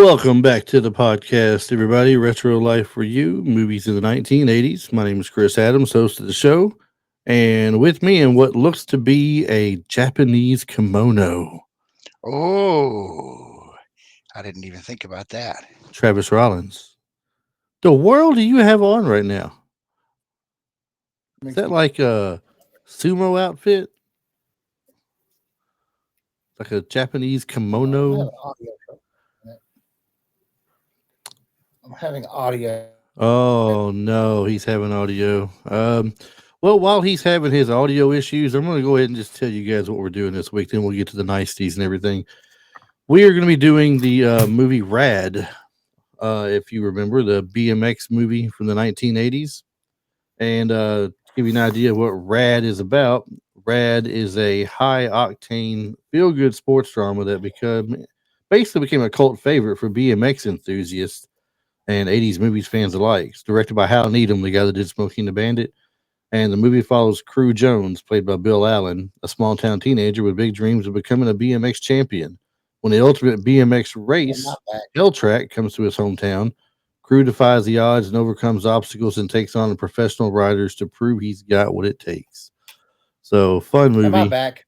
Welcome back to the podcast, everybody. Retro Life for You, movies in the 1980s. My name is Chris Adams, host of the show. And with me in what looks to be a Japanese kimono, Oh, I didn't even think about that. Travis Rollins. The world do you have on right now? Is Makes that me like a sumo outfit? Like a Japanese I'm kimono? having audio trouble. I'm having audio. Oh, no, he's having audio. Well, while he's having his audio issues, I'm going to go ahead and just tell you guys what we're doing this week. Then we'll get to the niceties and everything. We are going to be doing the movie Rad, if you remember the BMX movie from the 1980s. And to give you an idea of what Rad is about, Rad is a high octane, feel good sports drama that basically became a cult favorite for BMX enthusiasts and 80s movies fans alike. It's directed by Hal Needham, the guy that did Smokey and the Bandit. And the movie follows Cru Jones, played by Bill Allen, a small town teenager with big dreams of becoming a BMX champion. When the ultimate BMX On my race, back. Helltrack, comes to his hometown, Cru defies the odds and overcomes obstacles and takes on the professional riders to prove he's got what it takes. So, fun On my movie. back.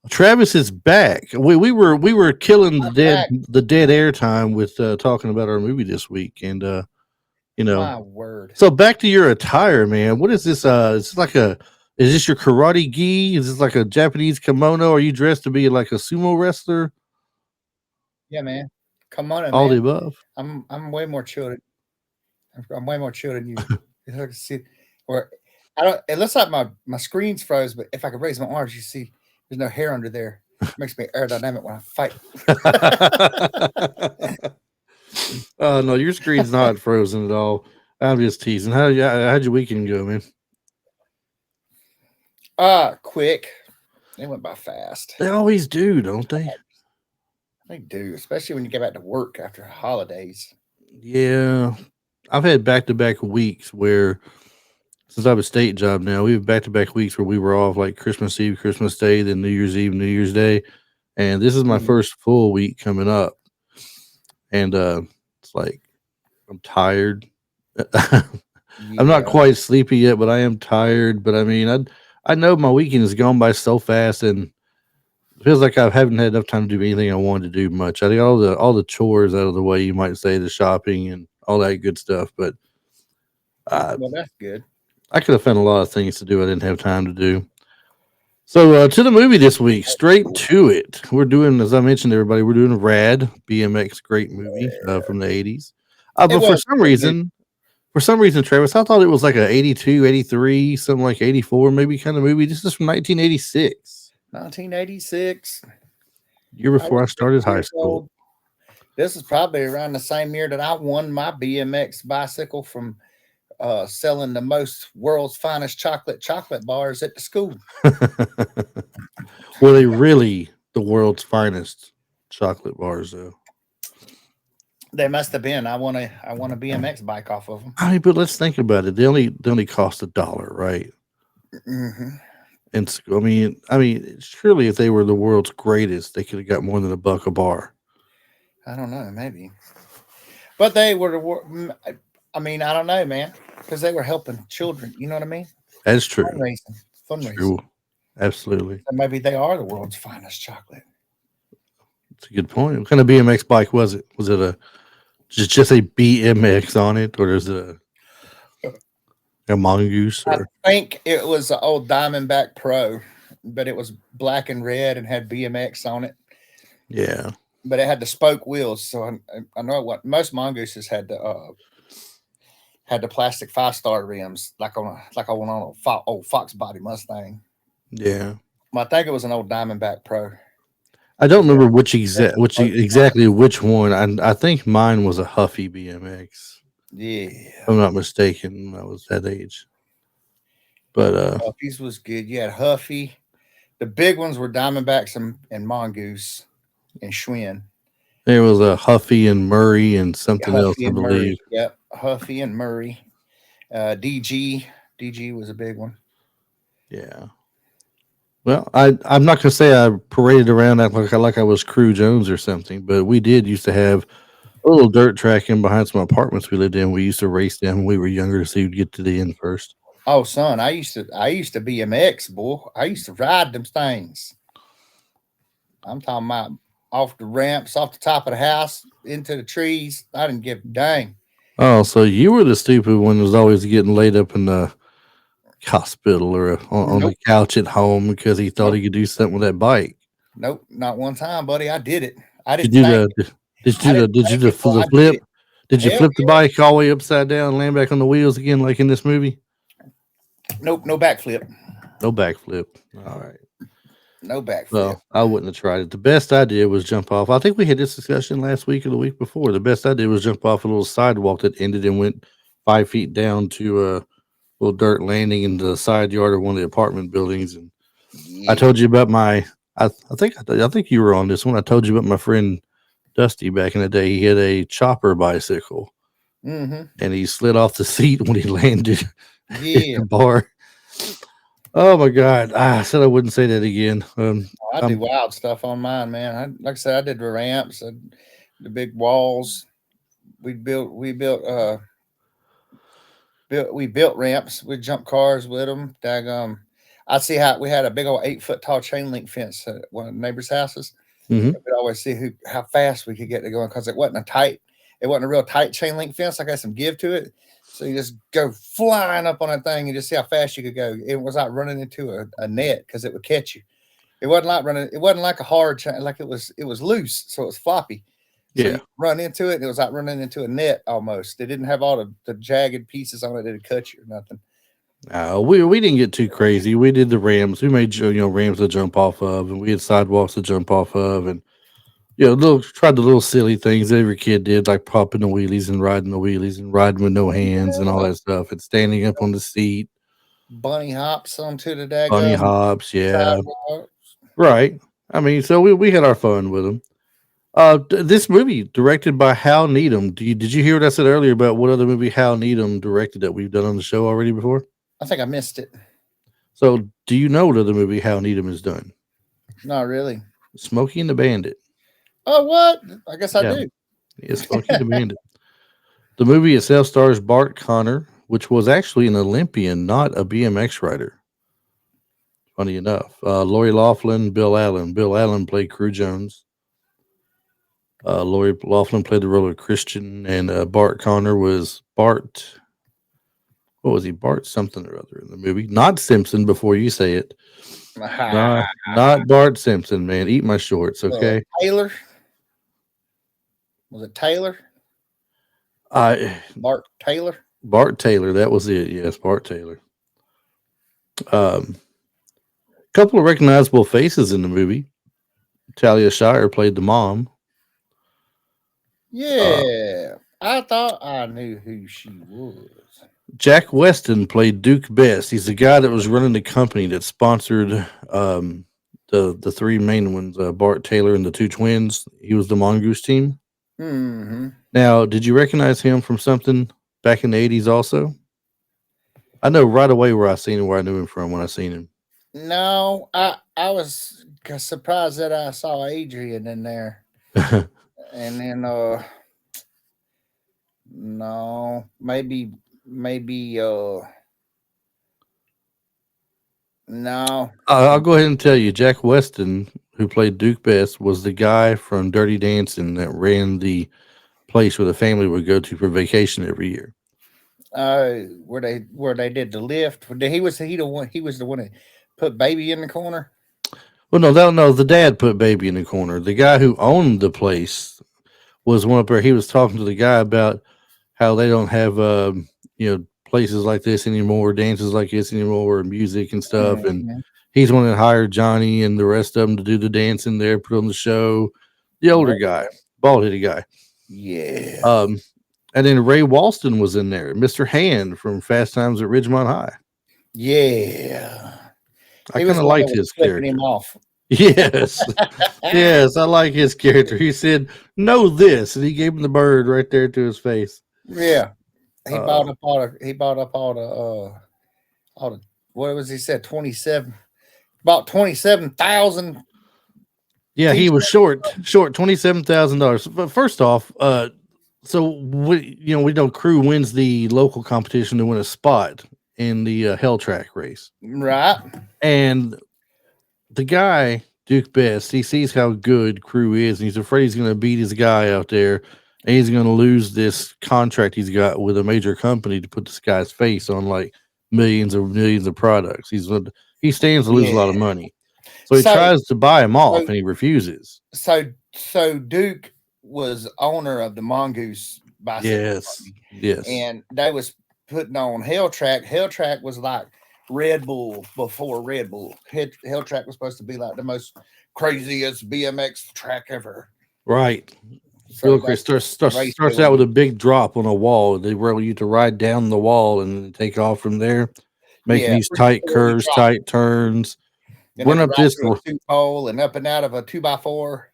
Travis is back. We were killing I'm back. the dead air time with talking about our movie this week, and you know. My word. So back to your attire, man. What is this? Is this like a? Is this your karate gi? Is this like a Japanese kimono? Are you dressed to be like a sumo wrestler? Yeah, man. Come on in, All the man. above. I'm way more chill. I'm way more chill than you. It's hard to see. Or I don't. It looks like my screen's froze, but if I could raise my arms, you see, there's no hair under there. It makes me aerodynamic when I fight. Oh no, your screen's not frozen at all. I'm just teasing. How'd your weekend go, man? Quick. They went by fast. They always do, don't they? They do, especially when you get back to work after holidays. Yeah, I've had back to back weeks where since I have a state job now, we have back to back weeks where we were off like Christmas Eve, Christmas Day, then New Year's Eve, New Year's Day, and this is my Mhm. first full week coming up, and it's like I'm tired. I'm not Yeah. quite sleepy yet, but I am tired. But I mean, I know my weekend has gone by so fast, and it feels like I haven't had enough time to do anything I wanted to do much. I think all the chores out of the way, you might say, the shopping and all that good stuff. But uh, Well, that's good. I could have found a lot of things to do I didn't have time to do. So to the movie this week, straight to it. We're doing, as I mentioned, to everybody, we're doing Rad BMX, great movie from the 80s. It But was a great movie. for some reason, Travis, I thought it was like a 82, 83, something like 84, maybe kind of movie. This is from 1986, 1986. year I before was I six started high years school. old. This is probably around the same year that I won my BMX bicycle from selling the most world's finest chocolate bars at the school. Were they really the world's finest chocolate bars, though? They must have been. I won a BMX bike off of them. I mean, but let's think about it. They only cost $1, right? Hmm. And I mean, surely if they were the world's greatest, they could have got more than $1 a bar. I don't know, maybe, but they were. I mean, I don't know, man, because they were helping children. You know what I mean? That's true. Fundraising, fundraising. True. Absolutely. So maybe they are the world's finest chocolate. That's a good point. What kind of BMX bike was it? Was it just a BMX on it, or is it a mongoose? I Or think it was an old Diamondback Pro, but it was black and red and had BMX on it. yeah, But it had the spoke wheels, so I know what most mongooses had the plastic 5-star rims, like on a old Fox body Mustang. yeah. I think it was an old Diamondback Pro. I don't It remember had the spoke on it. exactly which one. I think mine was a Huffy BMX. If Yeah, I'm not mistaken, when I was that age. But Huffy's was good. You had Huffy. The big ones were Diamondbacks and Mongoose and Schwinn. there was a Huffy and Murray and something else, Huffy I and believe. Murray. Yep, Huffy and Murray. DG. DG was a big one. Yeah. Well, I'm not gonna say I paraded around act like I was Cru Jones or something, but we did used to have little dirt track in behind some apartments we lived in. We used to race down when we were younger to see who'd get to the end first. Oh, son, I used to BMX, boy. I used to ride them things. I'm talking about off the ramps, off the top of the house, into the trees. I didn't give a dang. Oh, so you were the stupid one that was always getting laid up in the hospital or on the Nope. couch at home because he thought Nope. he could do something with that bike. Nope, not one time, buddy. I did it. I Did didn't you think do the I didn't did you think do it, boy. the I did flip? it. Did you Hell flip the yeah. bike all the way upside down and land back on the wheels again like in this movie? Nope, no backflip. No backflip. All right. No backflip. Well, I wouldn't have tried it. The best I did was jump off. I think we had this discussion last week or the week before. The best I did was jump off a little sidewalk that ended and went 5 feet down to a little dirt landing in the side yard of one of the apartment buildings. And Yeah. I told you about my. I think you were on this one. I told you about my friend Dusty back in the day. He had a chopper bicycle, Mm-hmm. and he slid off the seat when he landed in Yeah. the bar. Oh my God! I said I wouldn't say that again. I do wild stuff on mine, man. Like I said, I did the ramps, the big walls. We built ramps. We jumped cars with them. I see how we had a big old 8-foot tall chain link fence at one of the neighbors' houses. Mhm. We'd always see how fast we could get to going because it wasn't a real tight chain link fence. Like I had some give to it. So you just go flying up on that thing and just see how fast you could go. It was like running into a net because it would catch you. It wasn't like a hard chain, like it was loose, so it was floppy. So Yeah. you run into it, and it was like running into a net almost. It didn't have all the jagged pieces on it that would cut you or nothing. We didn't get too crazy. We did the ramps. We made ramps to jump off of, and we had sidewalks to jump off of, and tried the little silly things that every kid did, like popping the wheelies and riding with no hands and all that stuff, and standing up on the seat, Bunny hops onto the bunny daggum hops. Yeah, sidewalk. right. I mean, so we had our fun with them. This movie directed by Hal Needham. Did you hear what I said earlier about what other movie Hal Needham directed that we've done on the show already before? I think I missed it. So, do you know what other movie Hal Needham has done? Not really. Smokey and the Bandit. Oh, what? I guess I Yeah. do. Yeah, Smokey and the Bandit. The movie itself stars Bart Connor, which was actually an Olympian, not a BMX rider. Funny enough. Lori Loughlin, Bill Allen. Bill Allen played Cru Jones. Lori Loughlin played the role of Christian, and Bart Connor was Bart. What was he? Bart something or other in the movie. Not Simpson before you say it. Not Bart Simpson, man. Eat my shorts, okay? Taylor. Was it Taylor? Bart Taylor. Bart Taylor, that was it. Yes, Bart Taylor. Couple of recognizable faces in the movie. Talia Shire played the mom. Yeah, I thought I knew who she was. Jack Weston played Duke Best. He's the guy that was running the company that sponsored the three main ones, Bart Taylor and the two twins. He was the Mongoose team. Mm-hmm. Now, did you recognize him from something back in the 80s also? I know right away where I knew him from when I seen him. No, I was surprised that I saw Adrian in there. And then no, maybe no. I'll go ahead and tell you, Jack Weston, who played Duke Best, was the guy from Dirty Dancing that ran the place where the family would go to for vacation every year. Where they did the lift. He was the one that put baby in the corner. Well, no, the dad put baby in the corner. The guy who owned the place was one up there. He was talking to the guy about how they don't have places like this anymore, dances like this anymore, music and stuff. And he's one that hired Johnny and the rest of them to do the dancing there, put on the show. The older guy, bald-headed guy. Yeah. And then Ray Walston was in there, Mr. Hand from Fast Times at Ridgemont High. Yeah. I kind of liked his character. Him off. Yes. Yes, I like his character. He said, "Know this," and he gave him the bird right there to his face. Yeah. He bought up all the what was he said 27 about 27,000. Yeah, he was short $27,000. But first off, So we know Cru wins the local competition to win a spot in the Helltrack race, Right. and the guy Duke Best, he sees how good Cru is, and he's afraid he's going to beat his guy out there, and he's going to lose this contract he's got with a major company to put this guy's face on like millions of products. He stands to lose a lot of Yeah. money, so he So, tries to buy him off, so, and he refuses. so Duke was owner of the Mongoose bicycle Yes, company, yes, and they was putting on Helltrack. Helltrack was like Red Bull before Red Bull. Helltrack was supposed to be like the most craziest BMX track ever. right. So Real quick, that's race starts out doing. with a big drop on a wall. They were you to ride down the wall and then take off from there, making Yeah, these pretty tight scary curves, drop. tight turns. And Went then up right this. through a two pole and up and out of a 2x4.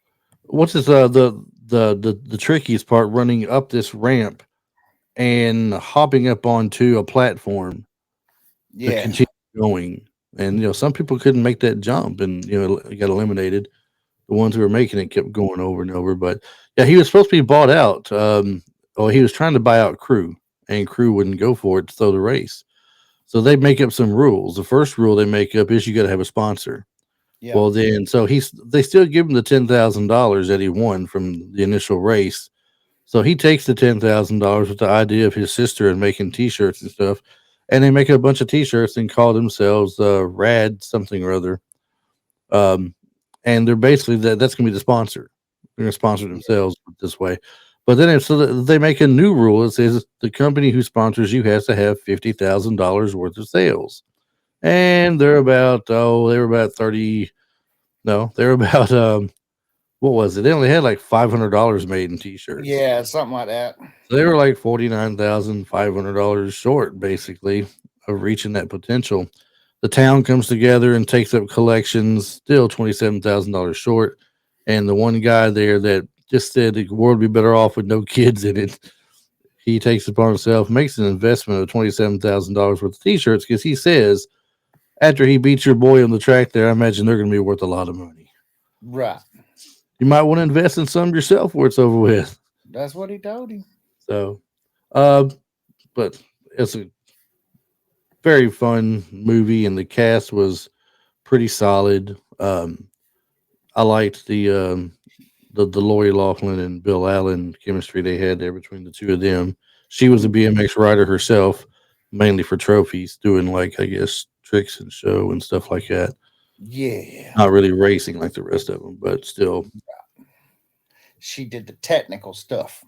What's this? The trickiest part, running up this ramp and hopping up onto a platform to Yeah. continue going. And some people couldn't make that jump, and it got eliminated. The ones who were making it kept going over and over. But yeah, he was supposed to be bought out. Or he was trying to buy out Cru, and Cru wouldn't go for it to throw the race. So they make up some rules. The first rule they make up is you got to have a sponsor. Yeah. Well, then, so they still give him the $10,000 that he won from the initial race. So he takes the $10,000 with the idea of his sister and making T-shirts and stuff, and they make a bunch of T-shirts and call themselves Rad something or other. And they're basically that's going to be the sponsor. They're going to sponsor themselves this way. But then they make a new rule that says the company who sponsors you has to have $50,000 worth of sales, and they were about 30. No, they were about what was it? They only had like $500 made in T-shirts. Yeah, something like that. So they were like $49,500 short, basically, of reaching that potential. The town comes together and takes up collections, still $27,000 short. And the one guy there that just said the world would be better off with no kids in it, he takes it upon himself, makes an investment of $27,000 worth of T-shirts because he says after he beats your boy on the track there, I imagine they're going to be worth a lot of money. Right. You might want to invest in some yourself where it's over with. That's what he told him. So, but it's a very fun movie, and the cast was pretty solid. I liked the Lori Loughlin and Bill Allen chemistry they had there between the two of them. She was a BMX rider herself, mainly for trophies, doing like I guess tricks and show and stuff like that. Yeah. Not really racing like the rest of them, but still. She did the technical stuff.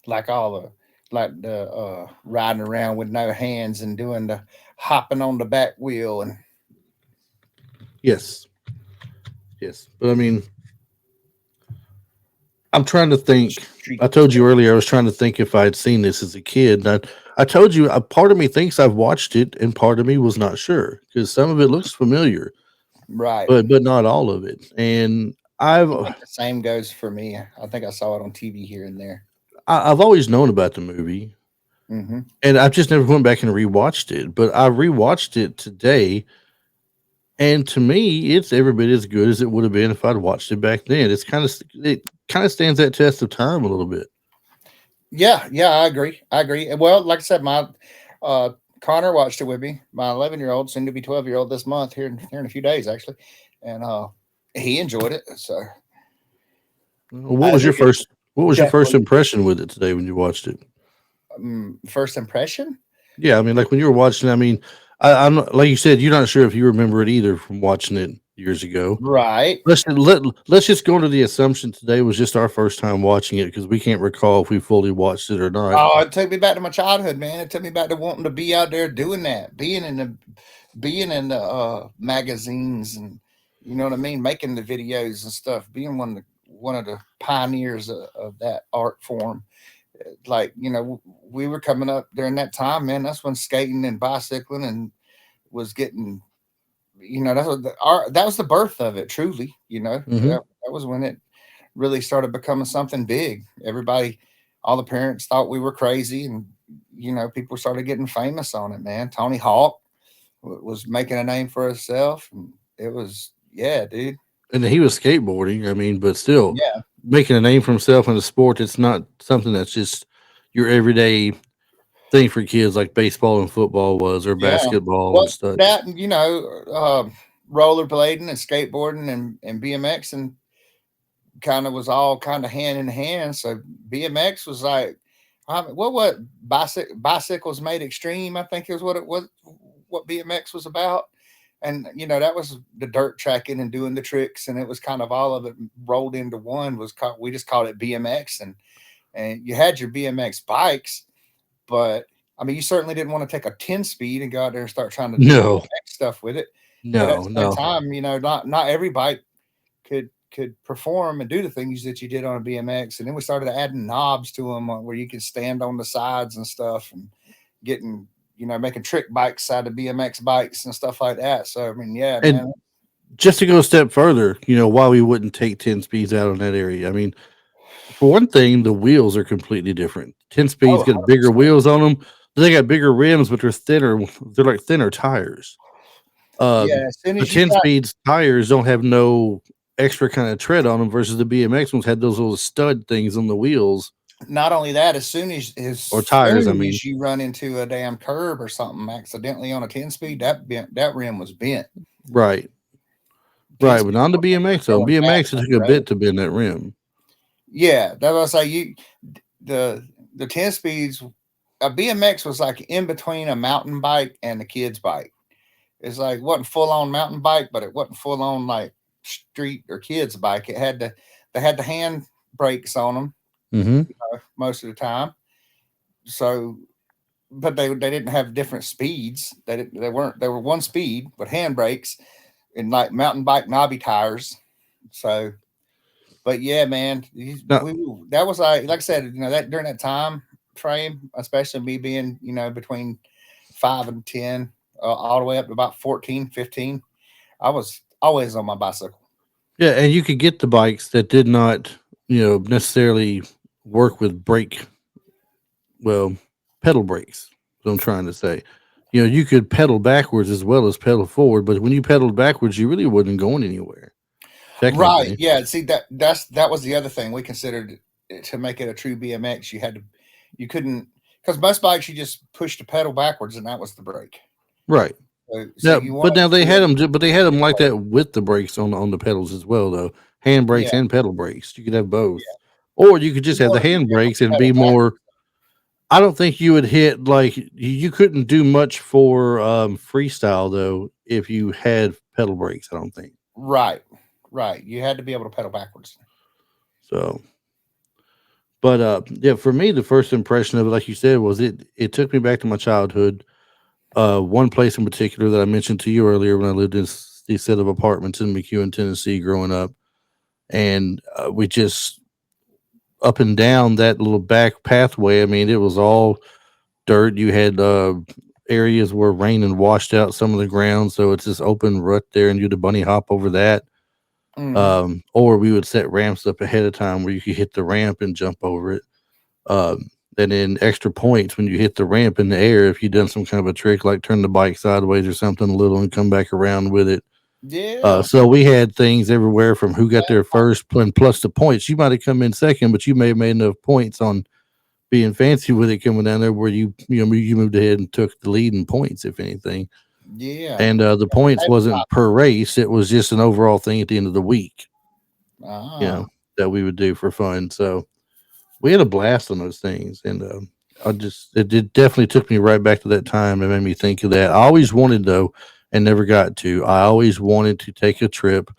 Like the riding around with no hands and doing the hopping on the back wheel and Yes. But I mean, I'm trying to think. I told you earlier I was trying to think if I had seen this as a kid. I told you a part of me thinks I've watched it, and part of me was not sure because some of it looks familiar, right. but not all of it. And I think the same goes for me. I think I saw it on TV here and there. I've always known about the movie, and I've just never went back and rewatched it. But I rewatched it today, and to me, it's every bit as good as it would have been if I'd watched it back then. It kind of stands that test of time a little bit. Yeah, I agree. Well, like I said, my Connor watched it with me. My 11-year-old, soon to be 12-year-old this month here in a few days actually, and he enjoyed it. So, What was your first impression with it today when you watched it? First impression? Yeah, I mean, like when you were watching, I mean, I'm like you said, you're not sure if you remember it either from watching it years ago. Right. Let's just go into the assumption today was just our first time watching it because we can't recall if we fully watched it or not. Oh, it took me back to my childhood, man. It took me back to wanting to be out there doing that, being in the magazines and you know what I mean, making the videos and stuff, being one of the pioneers of that art form. Like, we were coming up during that time, man. That's when skating and bicycling and was getting, that was the birth of it, truly. That was when it really started becoming something big. All the parents thought we were crazy, and people started getting famous on it, man. Tony Hawk was making a name for himself, and it was, yeah, dude. And he was skateboarding, I mean, but still, Yeah. making a name for himself in the sport. It's not something that's just your everyday thing for kids like baseball and football was, or Yeah. basketball and Well, stuff. that and rollerblading and skateboarding and BMX and kind of was all kind of hand in hand. So BMX was like, what bicycles made extreme? I think is what it was. What BMX was about, and that was the dirt tracking and doing the tricks, and it was kind of all of it rolled into one. We just called it BMX, and you had your BMX bikes, but I mean, you certainly didn't want to take a 10 speed and go out there and start trying to do No, BMX stuff with it. But at no, the same no. time, not every bike could perform and do the things that you did on a BMX. And then we started adding knobs to them where you could stand on the sides and stuff, and getting making trick bikes out of BMX bikes and stuff like that. So I mean, yeah, And man. just to go a step further, why we wouldn't take 10 speeds out in that area. I mean, for one thing, the wheels are completely different. 10 speeds Oh, got bigger wheels on them. They got bigger rims, but they're thinner. They're like thinner tires. yeah. As soon The as you 10 got speeds tires don't have no extra kind of tread on them versus the BMX ones had those little stud things on the wheels not only that, as or tires. I soon mean, as you run into a damn curb or something accidentally on a 10 speed, that rim was bent. right, 10 right. But speed on the BMX, though, going fast BMX it on took the a road. bit to bend that rim. Yeah, that was like the 10 speeds. A BMX was like in between a mountain bike and a kid's bike. It's like wasn't full on mountain bike, but it wasn't full on like street or kids bike. They had the hand brakes on them Hmm. most of the time. So, but they didn't have different speeds. They were one speed, but hand brakes and like mountain bike knobby tires. So, but yeah, man, Now, that was like I said, that during that time frame, especially me being between 5 and 10, all the way up to about 14, 15. I was always on my bicycle. yeah, and you could get the bikes that did not, necessarily work with brake, well, pedal brakes. What I'm trying to say. You could pedal backwards as well as pedal forward, but when you pedaled backwards, you really wasn't going anywhere, Right. technically. Yeah. See that was the other thing we considered to make it a true BMX. You couldn't, because most bikes you just push the pedal backwards and that was the brake. Right. So Now, you but wanted now they to had them, but they had them like that with the brakes on the pedals as well, though. Hand yeah, brakes and pedal brakes. You could have both, yeah. or you could just You have the wanted to be hand able brakes to and pedal be more. backwards. I don't think you would hit like you couldn't do much for freestyle though if you had pedal brakes. I don't think Right. Right. You had to be able to pedal backwards. so. But yeah, for me, the first impression of it, like you said, was it took me back to my childhood. One place in particular that I mentioned to you earlier when I lived in these set of apartments in McEwen, Tennessee, growing up, and we just up and down that little back pathway. I mean, it was all dirt. You had areas where rain and washed out some of the ground, so it's this open rut there, and you'd bunny hop over that. Hmm. Or we would set ramps up ahead of time where you could hit the ramp and jump over it. And then extra points when you hit the ramp in the air if you done some kind of a trick like turn the bike sideways or something a little and come back around with it. Yeah. So we had things everywhere from who got there first, and plus the points. You might have come in second, but you may have made enough points on being fancy with it coming down there where you moved ahead and took the lead in points, if anything. Yeah. And the points wasn't per race; it was just an overall thing at the end of the week, you Ah. know, that we would do for fun. So we had a blast on those things, and it definitely took me right back to that time and made me think of that. I always wanted though, and never got to. I always wanted to take a trip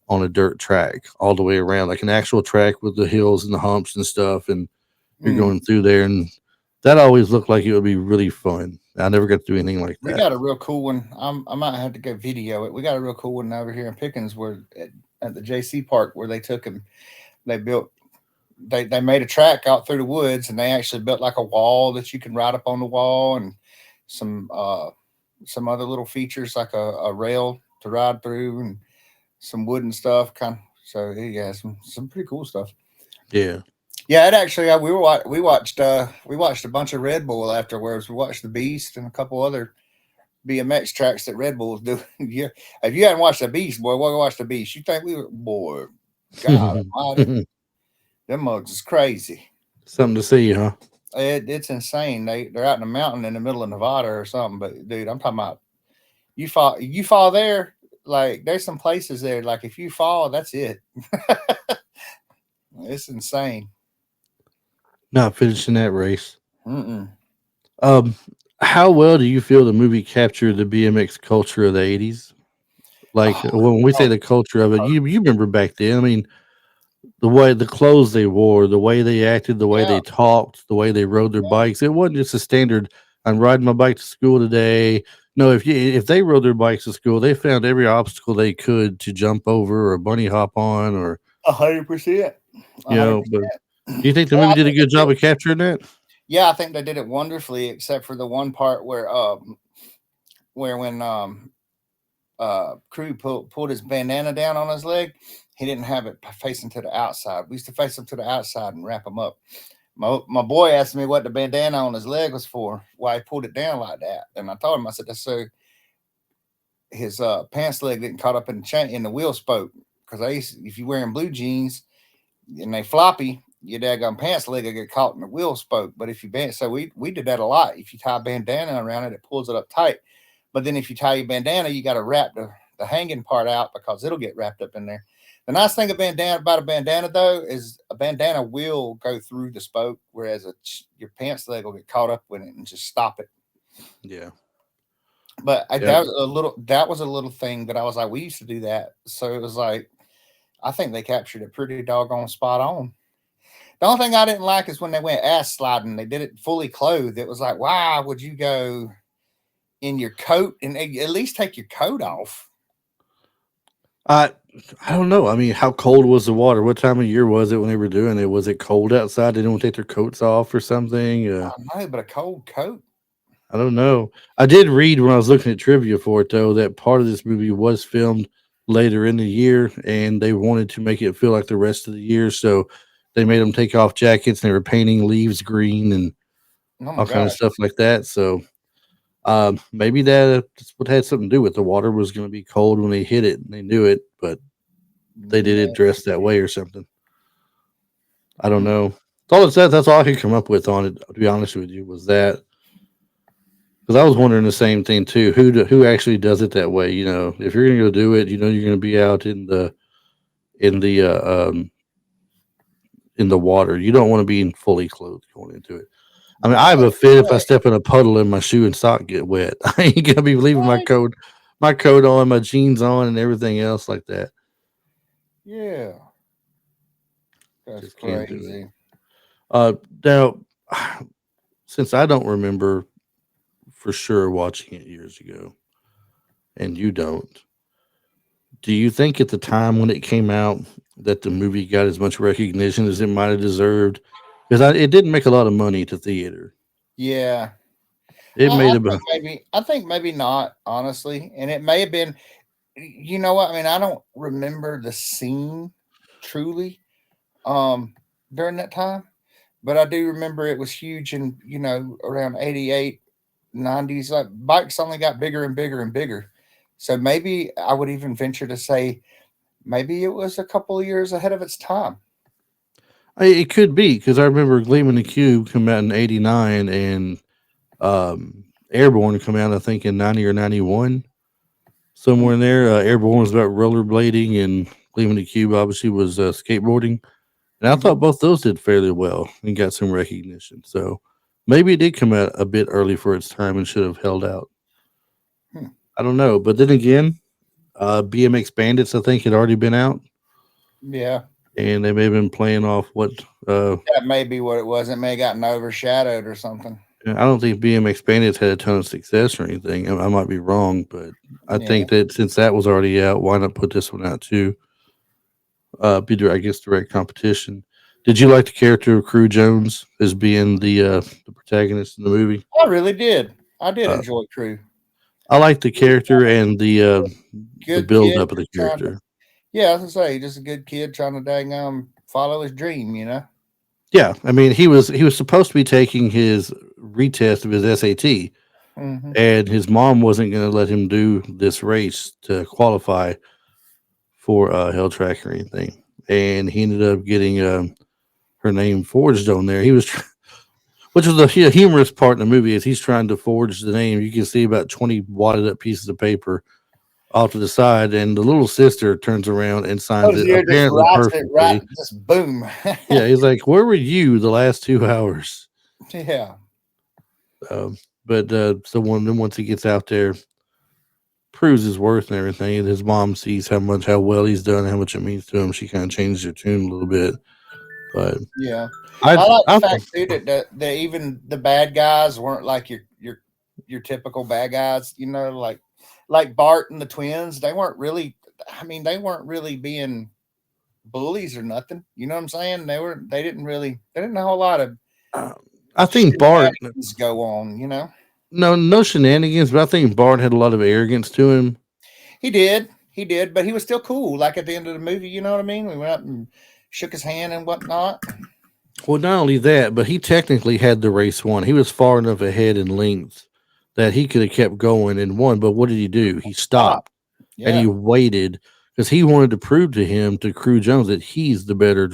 on a dirt track all the way around, like an actual track with the hills and the humps and stuff, and you're Mm. going through there, and that always looked like it would be really fun. I never got to do anything like We that. got a real cool one. I might have to go video it. We got a real cool one over here in Pickens, where at the JC Park, where they took him. They built. They made a track out through the woods, and they actually built like a wall that you can ride up on the wall, and some uh some other little features like a rail to ride through, and some wooden stuff. Kind of. So yeah, some pretty cool stuff. Yeah. Yeah, it actually we watched a bunch of Red Bull afterwards. We watched the Beast and a couple other BMX tracks that Red Bull was doing. Yeah, if you hadn't watched the Beast, boy, go watch the Beast. You think we were, boy, God Almighty. Them mugs is crazy. Something to see, huh? It's insane. They're out in the mountain in the middle of Nevada or something. But dude, I'm talking about you fall there. Like there's some places there. Like if you fall, that's it. It's insane. Not finishing that race. Mm-mm. Um, how well do you feel the movie captured the BMX culture of the '80s? Like Oh, when we say oh, the culture of it, you remember back then. I mean, the clothes they wore, the way they acted, the way yeah. they talked, the way they rode their bikes. It wasn't just a standard. I'm riding my bike to school today. No, if they rode their bikes to school, they found every obstacle they could to jump over or bunny hop on, or 100%. you know. But 100%. do you think the Yeah, movie I did a think good they did. job of capturing that? Yeah, I think they did it wonderfully, except for the one part where when Cru pulled his bandana down on his leg, he didn't have it facing to the outside. We used to face him to the outside and wrap him up. My boy asked me what the bandana on his leg was for, why he pulled it down like that, and I told him, I said, that's so his pants leg didn't caught up in the chain in the wheel spoke. Because if you wearing blue jeans and they floppy, your daggone pants leg will get caught in the wheel spoke. But if you band, so we did that a lot. If you tie a bandana around it, it pulls it up tight. But then if you tie your bandana, you got to wrap the hanging part out because it'll get wrapped up in there. The nice thing about a bandana though is a bandana will go through the spoke, whereas your pants leg will get caught up with it and just stop it. Yeah. But Yep. that was a little thing. But I was like, we used to do that, so it was like I think they captured it pretty doggone spot on. The only thing I didn't like is when they went ass sliding. They did it fully clothed. It was like, why would you go in your coat and at least take your coat off? I I don't know. I mean, how cold was the water? What time of year was it when they were doing it? Was it cold outside? They don't take their coats off or something? I know, but a cold coat. I don't know. I did read when I was looking at trivia for it though that part of this movie was filmed later in the year, and they wanted to make it feel like the rest of the year, so they made them take off jackets. And they were painting leaves green and Oh my all kind of gosh. stuff like that. So maybe that's what had something to do with the water was going to be cold when they hit it, and they knew it, but they did it dressed that way or something. I don't know. That's all I could come up with on it. To be honest with you, was that because I was wondering the same thing too. Who actually does it that way? You know, if you're going to go do it, you know, you're going to be out in the in the water. You don't want to be in fully clothed going into it. I mean, I have No, a fit if I correct. step in a puddle and my shoe and sock get wet. I ain't gonna be leaving Right. my coat on, my jeans on, and everything else like that. Yeah, that's Just can't do it. crazy. Now, since I don't remember for sure watching it years ago, and you don't, do you think at the time when it came out that the movie got as much recognition as it might have deserved? Because it didn't make a lot of money to theater. Yeah, It made about I think maybe not honestly, and it may have been. You know what? I mean, I don't remember the scene truly um during that time, but I do remember it was huge in around 88, 90s. Like bikes only got bigger and bigger and bigger. So maybe I would even venture to say maybe it was a couple of years ahead of its time. it could be because I remember Gleaming the Cube come out in '89 and Airborne come out I think in '90 or '91 somewhere in there. Airborne was about rollerblading and Gleaming the Cube obviously was skateboarding. And I Mhm. thought both those did fairly well and got some recognition. So maybe it did come out a bit early for its time and should have held out. Hmm. I don't know. But then again, BMX Bandits, I think, had already been out Yeah, and they may have been playing off what. that may be what it was. It may have gotten overshadowed or something. I don't think BMX Bandits had a ton of success or anything. I might be wrong, but I Yeah. think that since that was already out, why not put this one out too? I guess direct competition. Did you like the character of Cru Jones as being the protagonist in the movie? I really did. I did Uh, enjoy Crew. I like the character and the Good build kid, up of the just trying to. character. Yeah, I was gonna say, just a good kid trying to dang follow his dream. Yeah, I mean he was supposed to be taking his retest of his SAT, Hmm. and his mom wasn't going to let him do this race to qualify for Helltrack or anything, and he ended up getting her name forged on there. He was, which was the humorous part in the movie, is he's trying to forge the name. You can see about 20 wadded up pieces of paper off to the side, and the little sister turns around and signs it You're just apparently writes it right, perfectly. just boom. Yeah, he's like, "Where were you the last 2 hours?" Yeah. So once he gets out there, proves his worth and everything, and his mom sees how well he's done, how much it means to him. She kind of changes her tune a little bit, but Yeah. I I like the I fact too that even the bad guys weren't like your typical bad guys, like Bart and the twins. They weren't really, I mean, they weren't really being bullies or nothing. You know what I'm saying? They didn't have a whole lot of I think Bart shenanigans go on. no shenanigans, but I think Bart had a lot of arrogance to him. He did, but he was still cool. Like at the end of the movie, you know what I mean? We went up and shook his hand and whatnot. Well, not only that, but he technically had the race won. He was far enough ahead in length that he could have kept going and won. But what did he do? He stopped and Yeah. he waited because he wanted to prove to Cru Jones that he's the better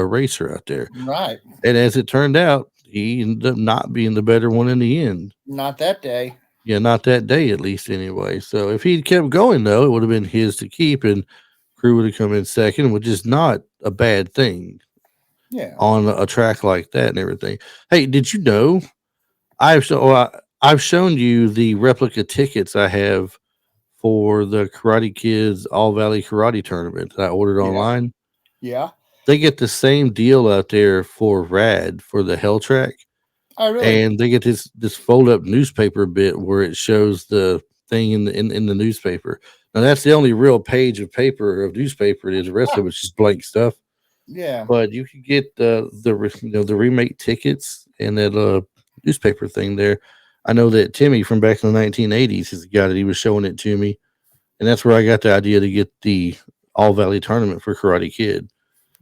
racer out there. Right. And as it turned out, he ended up not being the better one in the end. Not that day. Yeah, not that day, at least, anyway. So if he'd kept going, though, it would have been his to keep, and Crew would have come in second, which is not a bad thing Yeah. on a track like that and everything. Hey, did you know I've shown you the replica tickets I have for the Karate Kids All Valley Karate Tournament that I ordered Yeah. online? Yeah. They get the same deal out there for Rad for the Helltrack. Oh, really? And they get this fold up newspaper bit where it shows the thing in the newspaper. Now that's the only real page of newspaper it is. The rest of it's just blank stuff. Yeah. But you can get the remake tickets and that newspaper thing there. I know that Timmy from back in the 1980s has got it. He was showing it to me, and that's where I got the idea to get the All Valley tournament for Karate Kid.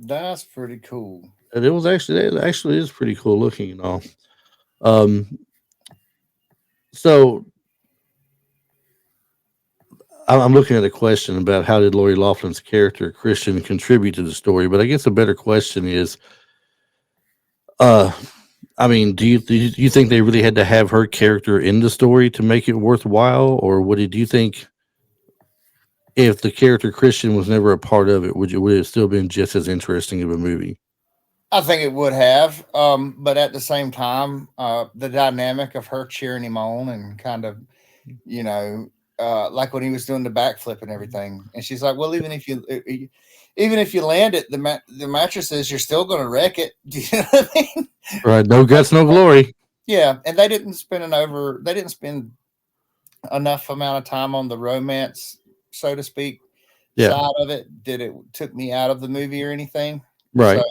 That's pretty cool. And it actually is pretty cool looking and all. Um, so I'm looking at a question about how did Lori Loughlin's character Christian contribute to the story, but I guess a better question is, uh, I mean, do you think they really had to have her character in the story to make it worthwhile, or do you think if the character Christian was never a part of it, would it have still been just as interesting of a movie? I think it would have, but at the same time, the dynamic of her cheering him on and kind of, you know, like when he was doing the backflip and everything, and she's like, "Well, even if you land it, the mattress says you're still going to wreck it." Do you know what I mean? Right, no guts, no glory. Yeah, and they didn't spend enough amount of time on the romance, so to speak, Yeah, side of it that it took me out of the movie or anything. So right.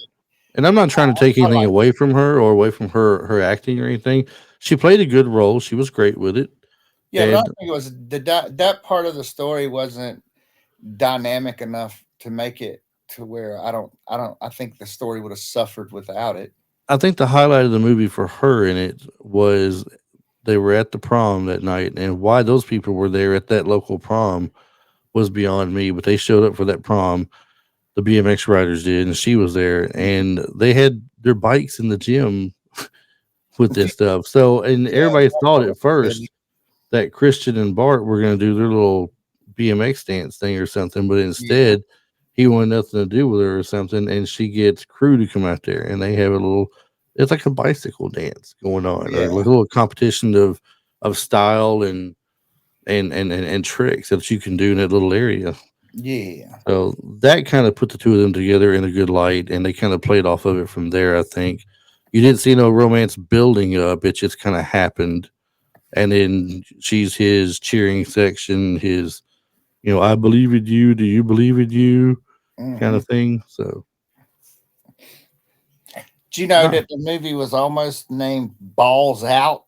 And I'm not trying to take I anything like, away from her or away from her acting or anything. She played a good role. She was great with it. yeah, but I And don't think it was that part of the story wasn't dynamic enough to make it to where I think the story would have suffered without it. I think the highlight of the movie for her in it was they were at the prom that night, and why those people were there at that local prom was beyond me. But they showed up for that prom. The BMX riders did, and she was there, and they had their bikes in the gym with this stuff. So, and Yeah, everybody thought that at was good. first that Christian and Bart were going to do their little BMX dance thing or something, but Yeah, instead he wanted nothing to do with her or something, and she gets Crew to come out there, and they have a little. It's like a bicycle dance going on, or yeah, like a little competition of style and tricks that you can do in that little area. yeah, So that kind of put the two of them together in a good light, and they kind of played off of it from there. I think you didn't see no romance building up; it just kind of happened, and then she's his cheering section, his I believe in you. Do you believe in you? Kind hmm. of thing. So Do you know no. that the movie was almost named Balls Out?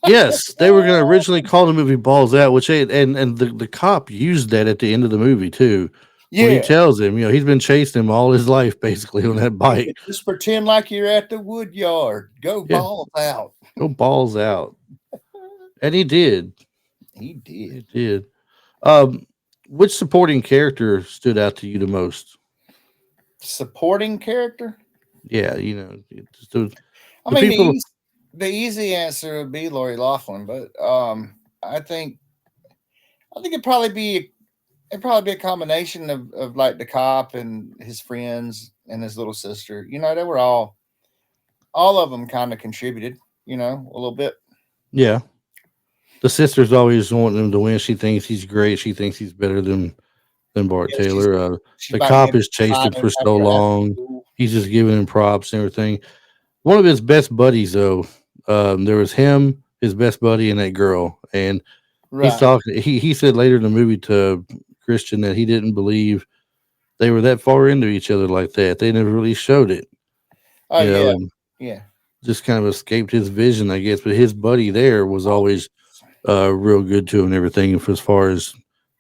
Yes, they were going to originally call the movie Balls Out, which and the cop used that at the end of the movie too, when he Yeah, tells him, he's been chasing him all his life basically on that yeah. bike. Just pretend like you're at the wood yard. Go Yeah, balls out. go balls out, and he did. He He did. did. Um, which supporting character stood out to you the most? Supporting character? Yeah, you know, I the mean, people. the easy answer would be Lori Loughlin, but I think it'd probably be a combination of like the cop and his friends and his little sister. You know, they were all of them kind of contributed. You know, a little bit. Yeah, the sister's always wanting him to win. She thinks he's great. She thinks he's better than Bart Yeah, Taylor. she's The about to cop get has chased him fired for so after long. school. He's just giving him props and everything. One of his best buddies, though, there was him, his best buddy, and that girl. And he's Right. talking. He said later in the movie to Christian that he didn't believe they were that far into each other like that. They never really showed it, Oh you know, yeah, and yeah. just kind of escaped his vision, I guess. But his buddy there was Oh, always real good to him and everything as far as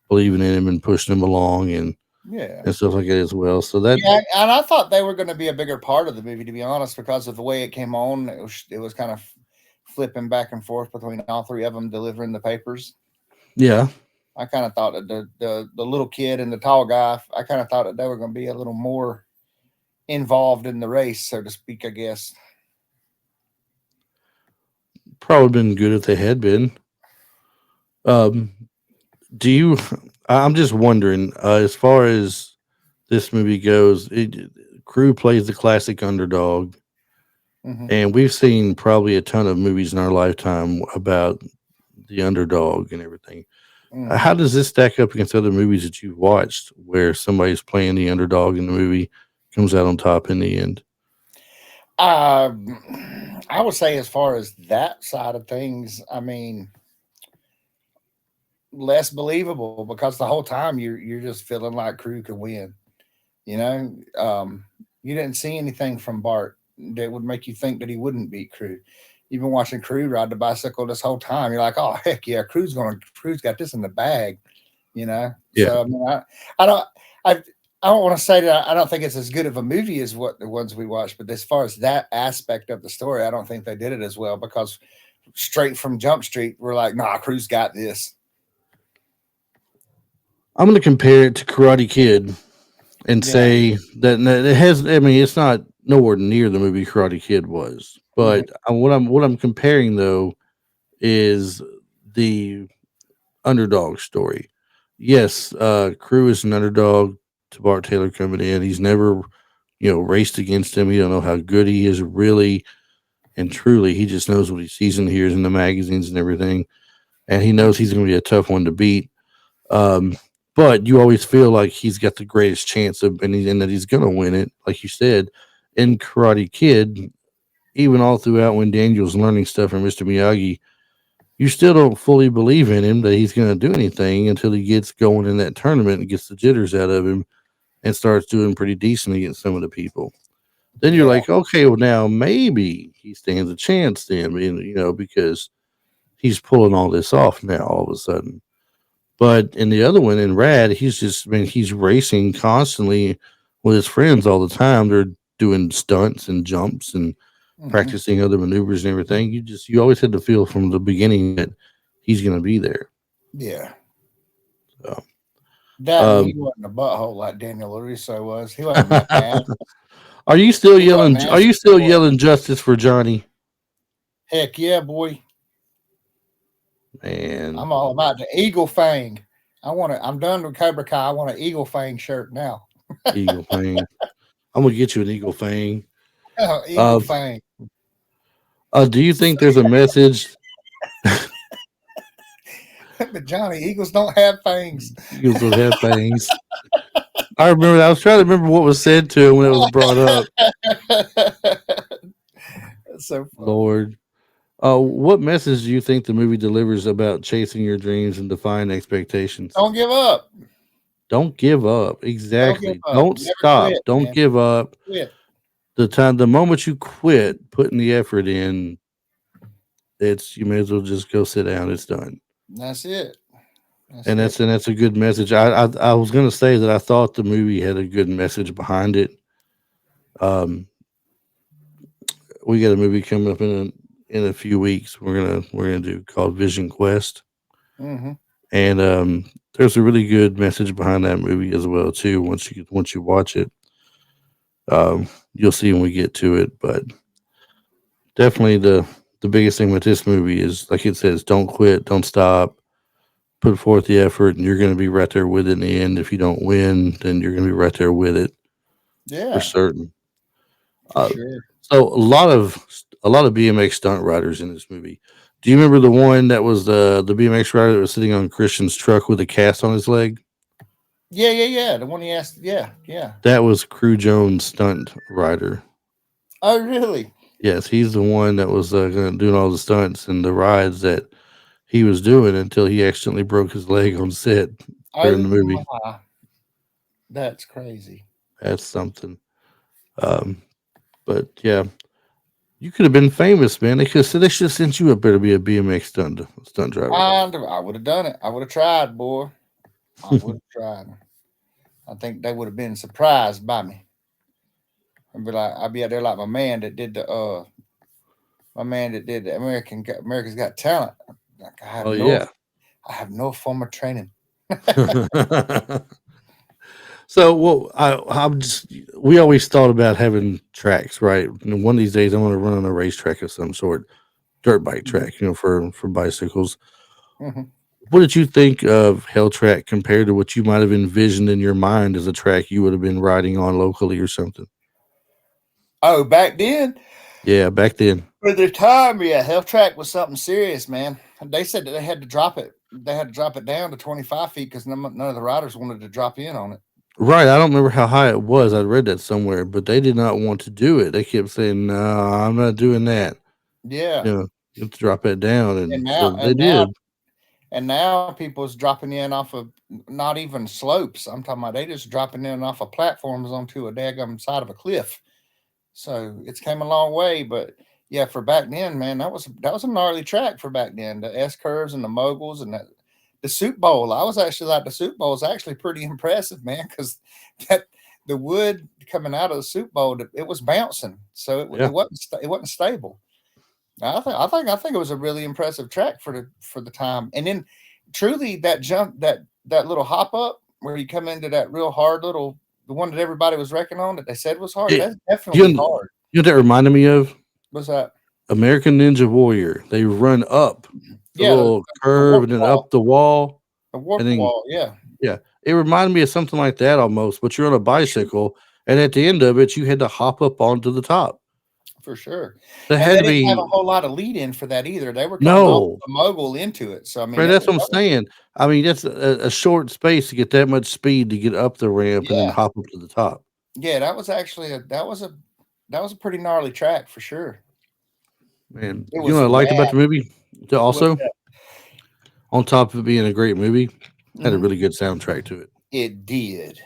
believing in him and pushing him along yeah. and stuff like that as well. So that, Yeah, and I thought they were going to be a bigger part of the movie, to be honest, because of the way it came on. It was kind of flipping back and forth between all three of them delivering the papers. yeah, I kind of thought that the little kid and the tall guy, I kind of thought that they were going to be a little more involved in the race, so to speak. I guess. probably been good if they had been. Um, do you? I'm just wondering, as far as this movie goes, Crew plays the classic underdog, Hmm. and we've seen probably a ton of movies in our lifetime about the underdog and everything. Hmm. How does this stack up against other movies that you've watched where somebody's playing the underdog and the movie comes out on top in the end? I would say, as far as that side of things, I mean, less believable because the whole time you're just feeling like Crew could win. You know, you didn't see anything from Bart that would make you think that he wouldn't beat Crew. You've been watching Crew ride the bicycle this whole time. You're like, oh heck yeah, Crew's got this in the bag. You know, Yeah. so I mean, I don't, I, I don't want to say that I don't think it's as good of a movie as what the ones we watched, but as far as that aspect of the story, I don't think they did it as well because straight from Jump Street, we're like, nah, Crew's got this. I'm going to compare it to Karate Kid and Yeah. say that it has. I mean, it's not nowhere near the movie Karate Kid was, Hmm. but what I'm comparing though is the underdog story. Yes, Crew is an underdog to Bart Taylor coming in. He's never, raced against him. You don't know how good he is really and truly. He just knows what he sees and hears in the magazines and everything, and he knows he's going to be a tough one to beat. Um, but you always feel like he's got the greatest chance of, and that he's going to win it, like you said. In Karate Kid, even all throughout when Daniel's learning stuff from Mr. Miyagi, you still don't fully believe in him that he's going to do anything until he gets going in that tournament and gets the jitters out of him and starts doing pretty decent against some of the people. Then you're Yeah. like, okay, well now maybe he stands a chance then, because he's pulling all this off now all of a sudden. But in the other one, in Rad, he's racing constantly with his friends all the time. They're doing stunts and jumps and Hmm. practicing other maneuvers and everything. You always had to feel from the beginning that he's going to be there. Yeah. So, That and he um, wasn't a butthole like Daniel LaRusso was. He wasn't mad. are you still He wasn't yelling? Are you asking still for it. yelling justice for Johnny? Heck yeah, boy. Man, I'm all about the Eagle Fang. I'm done with Cobra Kai. I want an Eagle Fang shirt now. Eagle Fang. I'm gonna get you an Eagle Fang. Eagle Uh, Fang. do you think there's a message? But Johnny, Eagles don't have fangs. Eagles don't have fangs. I remember. I was trying to remember what was said to him when it was brought up. That's so funny. Lord, what message do you think the movie delivers about chasing your dreams and defying expectations? Don't give up. Don't give up. Don't give Exactly. up. Don't Never stop. quit, Don't man. give up. Quit. The moment you quit putting the effort in, you may as well just go sit down. It's done. That's it. That's And it. that's a good message. I was gonna say that I thought the movie had a good message behind it. Um, we got a movie coming up in a few weeks. We're gonna do called Vision Quest, Hmm. and there's a really good message behind that movie as well too. Once you watch it, you'll see when we get to it. But definitely the biggest thing with this movie is, like it says, don't quit, don't stop, put forth the effort, and you're going to be right there with it in the end. If you don't win, then you're going to be right there with it for Yeah, certain. for Uh, sure. so a lot of BMX stunt riders in this movie. Do you remember the one that was the BMX rider that was sitting on Christian's truck with a cast on his leg? Yeah. The one he asked. Yeah. That was Cru Jones stunt rider. Oh, really? Yes, he's the one that was doing all the stunts and the rides that he was doing until he accidentally broke his leg on set during Oh the movie. my, that's crazy. That's something. Um, but yeah, you could have been famous, man. They should have sent you up there to be a BMX stunt driver. I would have done it. I would have tried, boy. I would have tried. I think they would have been surprised by me. I'd be out there like my man that did the America's Got Talent. Like Oh yeah. I have no formal training. So, well, I'm just we always thought about having tracks, right? And one of these days, I want to run on a racetrack of some sort, dirt bike Mhm. track, for bicycles. Mhm. What did you think of Helltrack compared to what you might have envisioned in your mind as a track you would have been riding on locally or something? Oh, back then, Yeah, back then. for the time, yeah, Helltrack was something serious, man. They said that they had to drop it. They had to drop it down to 25 feet because none of the riders wanted to drop in on it. Right. I don't remember how high it was. I read that somewhere, but they did not want to do it. They kept saying, "No, I'm not doing that." Yeah, You have to drop that down, and and now so they and now did. and now people's dropping in off of not even slopes. I'm talking about they just dropping in off of platforms onto a daggum side of a cliff. So it's came a long way, but yeah, for back then, man, that was a gnarly track for back then. The S curves and the moguls and the Soup Bowl. I was actually like the Soup Bowl is actually pretty impressive, man, because that the wood coming out of the Soup Bowl it was bouncing, so Yeah. it wasn't stable. I think it was a really impressive track for the time. And then truly that jump that little hop up where you come into that real hard little the one that everybody was wrecking on that they said was hard. Yeah. That's You, definitely know, hard. you know what that reminded me of? What's that? American Ninja Warrior. They run up the Yeah, little the curve warp and then wall. up the wall, The and warp then wall, yeah. yeah, it reminded me of something like that almost. But you're on a For sure. bicycle, and at the end of it, you had to hop up onto the top. For sure. That And had they to didn't have a be whole lot of lead in for that either. They were coming off no, the mogul into it. So I mean right? that That's was, what I'm saying. I mean, that's a short space to get that much speed to get up the ramp and then yeah. hop up to the top. Yeah, that was actually that was a pretty gnarly track for sure. Man, It you know was what I liked rad. about the movie? What's Also, that? on top of it being a great movie, had a Mhm. really good soundtrack to it. It did.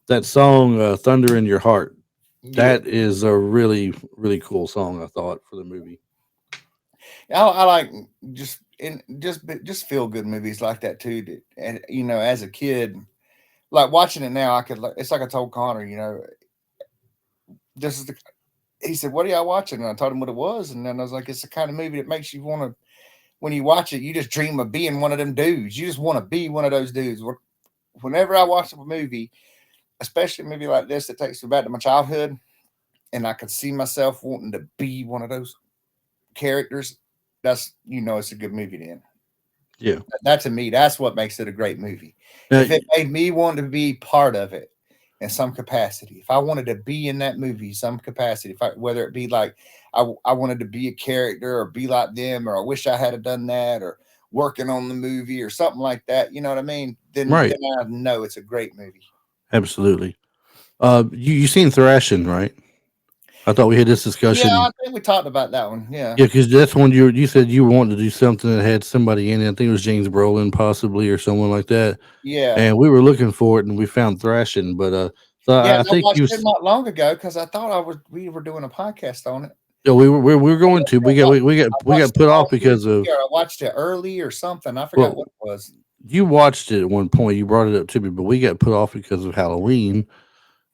That song, "Thunder in Your Heart," Yeah. that is a really, really cool song, I thought, for the movie. I like just feel good movies like that too. And as a kid, like watching it now, it's like I told Connor, this is the he said, "What are y'all watching?" And I told him what it was, and then I was like, "It's the kind of movie that makes you want to, when you watch it, you just dream of being one of them dudes. You just want to be one of those dudes." Whenever I watch a movie, especially a movie like this that takes me back to my childhood, and I could see myself wanting to be one of those characters, it's a good movie then. Yeah. That to me, that's what makes it a great movie. Now, If it made me want to be part of it in some capacity, if I wanted to be in that movie some capacity, whether it be like I wanted to be a character or be like them, or I wish I had done that, or working on the movie or something like that, you know what I mean? Then right. I know it's a great movie. Absolutely. You seen Thrashing, right? I thought we had this Yeah, discussion. I think we talked about that one. Yeah. Yeah, because that's when you said you wanted to do something that had somebody in it. I think it was James Brolin, possibly, or someone like that. Yeah. And we were looking for it, and we found Thrashing. But so Yeah, I and I think watched it not long ago because I thought we were doing a podcast on it. yeah, we were going to. We got Watched it put off last week, because of or I watched it early or something. I forgot well, what it was. you watched it at one point. You brought it up to me, but we got put off because of Halloween,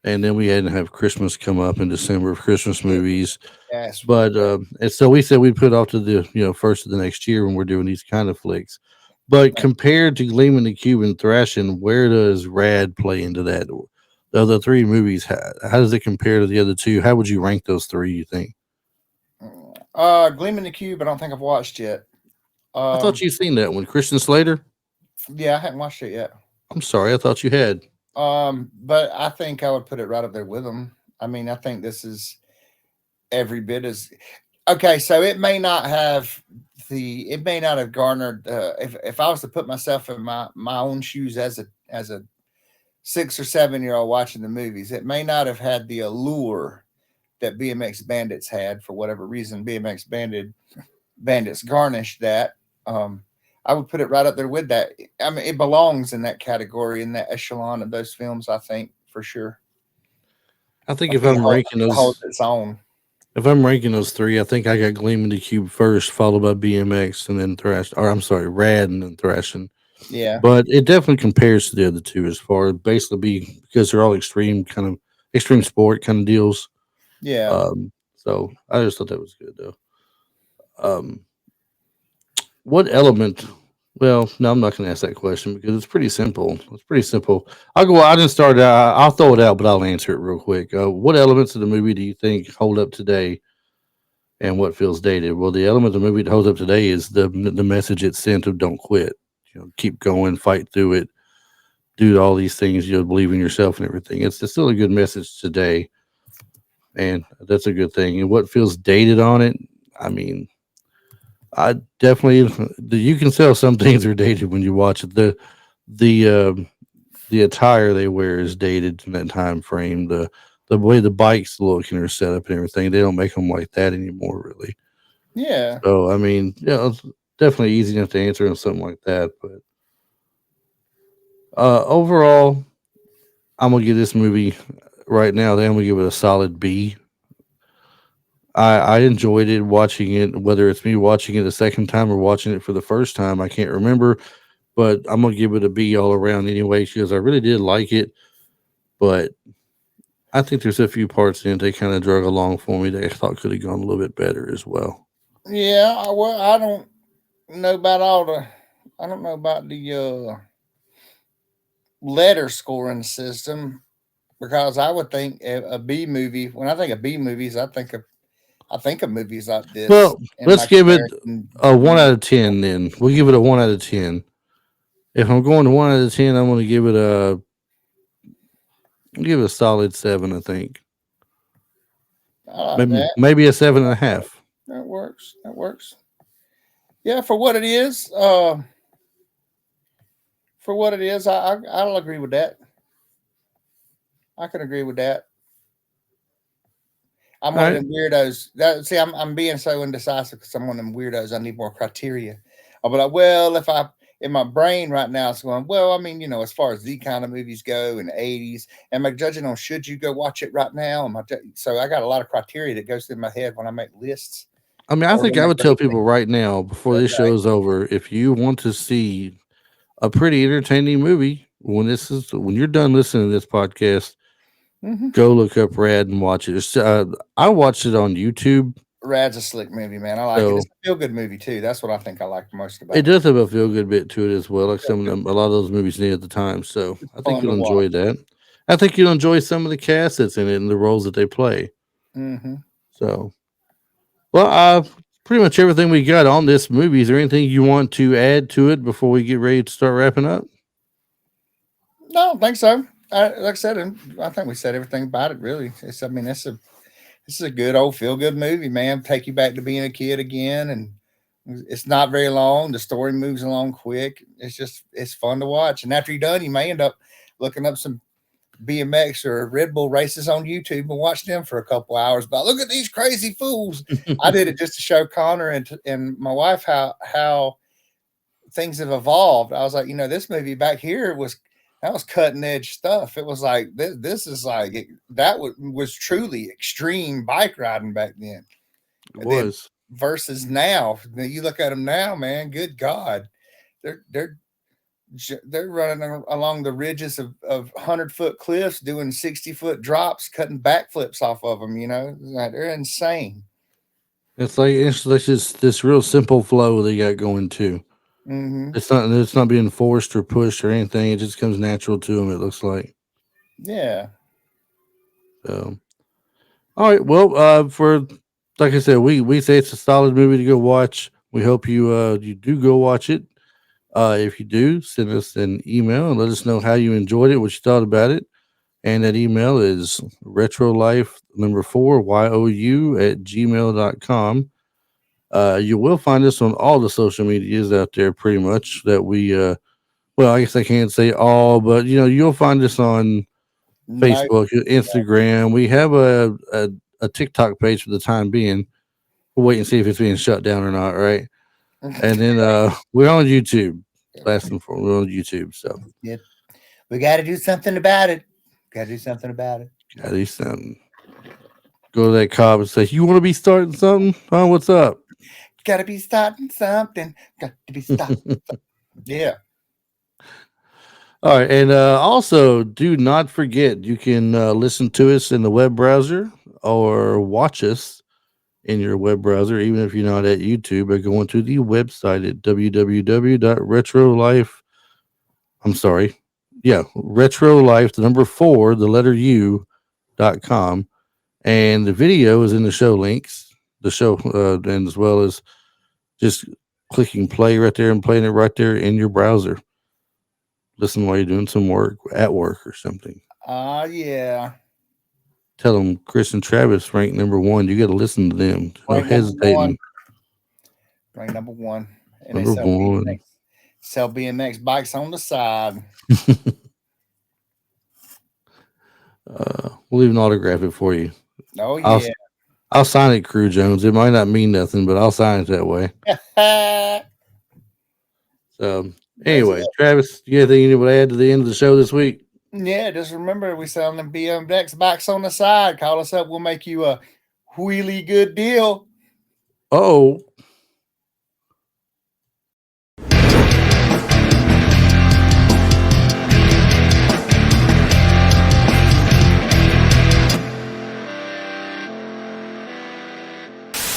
and then we had to have Christmas come up in December of Christmas Yeah, movies. that's But and so we said we'd put it off to the first of the next year when we're doing these kind of flicks. But compared to Gleaming the Cube and Thrashing, where does Rad play into that? The other three movies, how does it compare to the other two? How would you rank those three, you think? Gleam in the Cube. I don't think I've watched yet. I thought you'd seen that one. Christian Slater? Yeah, I haven't watched it yet. I'm sorry, I thought you had. But I think I would put it right up there with them. I mean, I think this is every bit as okay. So it may not have garnered. If I was to put myself in my own shoes as a 6 or 7 year old watching the movies, it may not have had the allure that BMX Bandits had for whatever reason. BMX Bandits garnished that. I would put it right up there with that. I mean, it belongs in that category, in that echelon of those films. I think for sure. I think if I'm ranking those, holds its own. if I'm ranking those three, I think I got Gleam in the Cube first, followed by BMX, and then Thrash. Or I'm sorry, Rad, and then Thrashing. Yeah, But it definitely compares to the other two as far as basically because they're all extreme sport kind of deals. yeah. So I just thought that was good though. What element? Well, no, I'm not going to ask that question because it's pretty simple. It's pretty simple. I'll go. I didn't start. I'll throw it out, but I'll answer it real quick. What elements of the movie do you think hold up today, and what feels dated? Well, the element of the movie that holds up today is the message it sent of don't quit. Keep going, fight through it, do all these things. Believe in yourself and everything. It's still a good message today, and that's a good thing. And what feels dated on it? I mean, I definitely you can tell some things are dated when you watch it. The attire they wear is dated in that time frame. The way the bikes look and are set up and everything, they don't make them like that anymore, really. Yeah. So I mean, it's definitely easy enough to answer on something like that. But overall, I'm gonna give this movie right now. Then I'm gonna give it a solid B. I enjoyed it watching it, whether it's me watching it a second time or watching it for the first time. I can't remember, but I'm gonna give it a B all around anyway because I really did like it. But I think there's a few parts in it they kind of drug along for me that I thought could have gone a little bit better as well. Yeah. Well, I don't know about all the. I don't know about the letter scoring system because I would think a B movie. When I think of B movies, I think of movies like this. Well, let's give it a 1 out of comparison. 10. Then we'll give it a 1 out of 10. If I'm going to 1 out of 10, I'm going to give it a solid 7. I think I like that. maybe a 7.5. That works. That works. Yeah, for what it is. For what it is, I'll agree with that. I can agree with that. I'm All one right. of them weirdos. I'm being so indecisive because I'm one of them weirdos. I need more criteria. I'll be like, well, if I in my brain right now, it's going, well, I mean, as far as the kind of movies go in the 80s, am I judging on should you go watch it right now? So I got a lot of criteria that goes through my head when I make lists. I mean, I Or think when I I would tell grade people things. right now before this Okay. show is over, if you want to see a pretty entertaining movie, when you're done listening to this podcast, Mm-hmm. go look up Rad and watch it. I watched it on YouTube. Rad's a slick movie, man. I like it. So It's a feel good movie too. That's what I think I like most about it it. does have a feel good bit to it as well, like a lot of those movies did at the time. So It's I think fun to you'll watch. enjoy that. I think you'll enjoy some of the cast that's in it and the roles that they play. Mm-hmm. So, well, pretty much everything we got on this movie. Is there anything you want to add to it before we get ready to start wrapping up? No, I don't think so. Like I said, I think we said everything about it. Really, this is a good old feel good movie, man. Take you back to being a kid again, and it's not very long. The story moves along quick. It's fun to watch. And after you're done, you may end up looking up some BMX or Red Bull races on YouTube and watch them for a couple hours. But look at these crazy fools. I did it just to show Connor and my wife how things have evolved. I was like, this movie back here that was cutting edge stuff. It was like this is like that was truly extreme bike riding back then. It was. Versus now. You look at them now, man. Good God, they're running along the ridges of 100-foot cliffs, doing 60-foot drops, cutting backflips off of them. They're insane. It's like just this real simple flow they got going too. Mm-hmm. It's not being forced or pushed or anything. It just comes natural to them. It looks like. Yeah, So, all right. Well, for like I said, we say it's a solid movie to go watch. We hope you do go watch it. If you do, send us an email and let us know how you enjoyed it, what you thought about it. And that email is retrolife4you@gmail.com. You will find us on all the social medias out there pretty much that well, I guess I can't say all, but you'll find us on No, Facebook, Instagram. We have a TikTok page for the time being. We'll wait and see if it's being shut down or not, right? And then we're on YouTube. Last and foremost, we're on YouTube. So yeah, we got to do something about it. Got to do something about it. gotta do something. Go to that cop and say, "You want to be starting something? Huh? What's up?" Got to be starting something. Got to be starting. Yeah. All right, and also do not forget you can listen to us in the web browser or watch us in your web browser, even if you're not at YouTube, by going to the website at www.retrolife. I'm sorry, yeah, retrolife, the number 4, the letter U.com, and the video is in the show links, the show, and as well as just clicking play right there and playing it right there in your browser. Listen while you're doing some work at work or something. Yeah. Tell them Chris and Travis ranked number 1. You got to listen to them. No Rank number hesitating. 1. Rank number 1. And Number they 1. sell BMX bikes on the side. We'll even autograph it for you. Oh yeah. I'll sign it, Cru Jones. It might not mean nothing, but I'll sign it that way. So anyway, Travis, you got anything you would add to the end of the show this week? Yeah, just remember we selling them BMX bikes on the side. Call us up. We'll make you a really good deal. Oh,